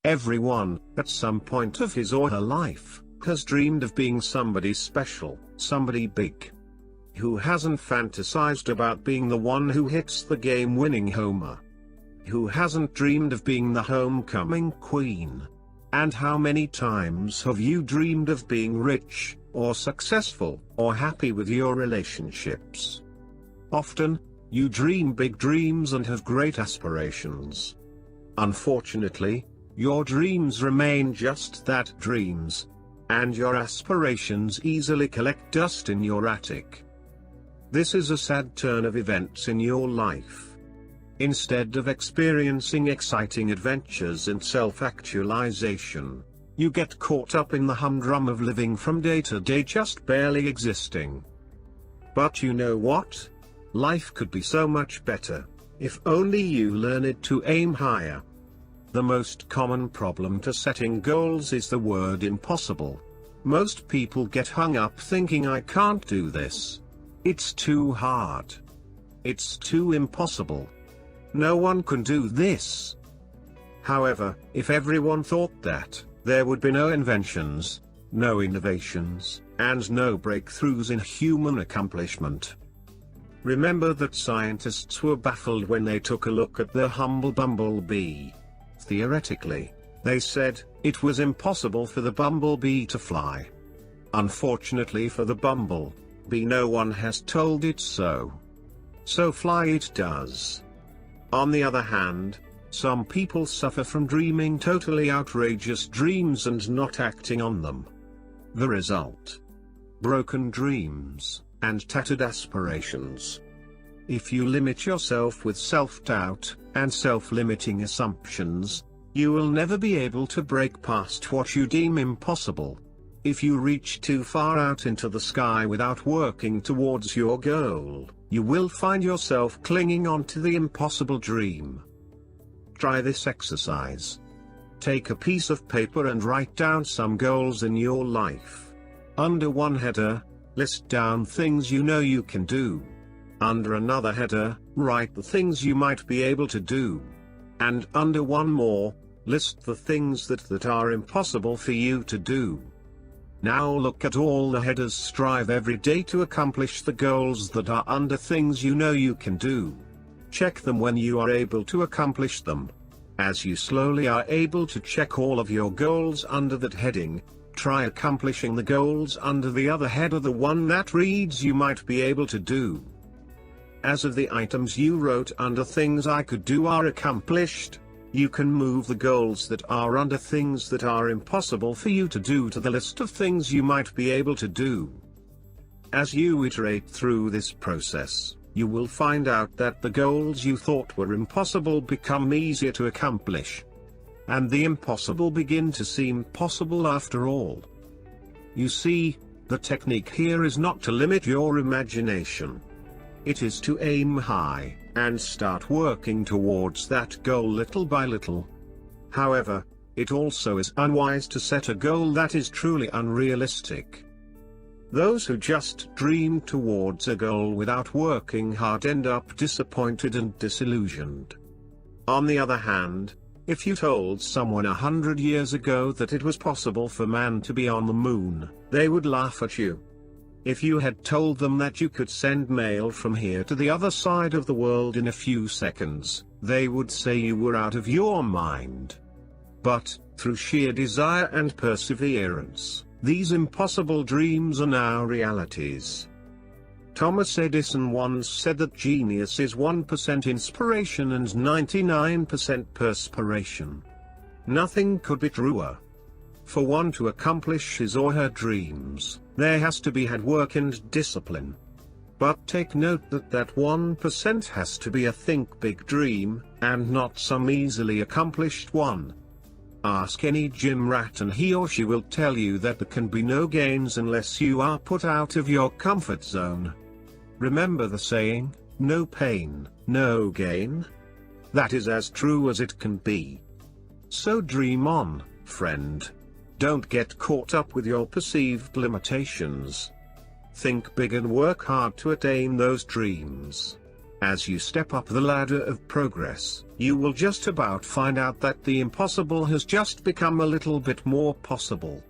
Everyone, at some point of his or her life, has dreamed of being somebody special, somebody big. Who hasn't fantasized about being the one who hits the game-winning homer? Who hasn't dreamed of being the homecoming queen? And how many times have you dreamed of being rich, or successful, or happy with your relationships? Often, you dream big dreams and have great aspirations. Unfortunately, your dreams remain just that, dreams. And your aspirations easily collect dust in your attic. This is a sad turn of events in your life. Instead of experiencing exciting adventures and self-actualization, you get caught up in the humdrum of living from day to day, just barely existing. But you know what? Life could be so much better, if only you learned to aim higher. The most common problem to setting goals is the word impossible. Most people get hung up thinking, I can't do this. It's too hard. It's too impossible. No one can do this. However, if everyone thought that, there would be no inventions, no innovations, and no breakthroughs in human accomplishment. Remember that scientists were baffled when they took a look at the humble bumblebee. Theoretically, they said, it was impossible for the bumblebee to fly. Unfortunately for the bumblebee, no one has told it so. So fly it does. On the other hand, some people suffer from dreaming totally outrageous dreams and not acting on them. The result? Broken dreams, and tattered aspirations. If you limit yourself with self-doubt, and self-limiting assumptions, you will never be able to break past what you deem impossible. If you reach too far out into the sky without working towards your goal, you will find yourself clinging on to the impossible dream. Try this exercise. Take a piece of paper and write down some goals in your life. Under one header, list down things you know you can do. Under another header, write the things you might be able to do. And under one more, list the things that are impossible for you to do. Now look at all the headers. Strive every day to accomplish the goals that are under things you know you can do. Check them when you are able to accomplish them. As you slowly are able to check all of your goals under that heading, try accomplishing the goals under the other header, the one that reads you might be able to do. As of the items you wrote under things I could do are accomplished, you can move the goals that are under things that are impossible for you to do to the list of things you might be able to do. As you iterate through this process, you will find out that the goals you thought were impossible become easier to accomplish. And the impossible begin to seem possible after all. You see, the technique here is not to limit your imagination. It is to aim high, and start working towards that goal little by little. However, it also is unwise to set a goal that is truly unrealistic. Those who just dream towards a goal without working hard end up disappointed and disillusioned. On the other hand, if you told someone 100 years ago that it was possible for man to be on the moon, they would laugh at you. If you had told them that you could send mail from here to the other side of the world in a few seconds, they would say you were out of your mind. But, through sheer desire and perseverance, these impossible dreams are now realities. Thomas Edison once said that genius is 1% inspiration and 99% perspiration. Nothing could be truer. For one to accomplish his or her dreams, there has to be hard work and discipline. But take note that that 1% has to be a think big dream, and not some easily accomplished one. Ask any gym rat and he or she will tell you that there can be no gains unless you are put out of your comfort zone. Remember the saying, no pain, no gain? That is as true as it can be. So dream on, friend. Don't get caught up with your perceived limitations. Think big and work hard to attain those dreams. As you step up the ladder of progress, you will just about find out that the impossible has just become a little bit more possible.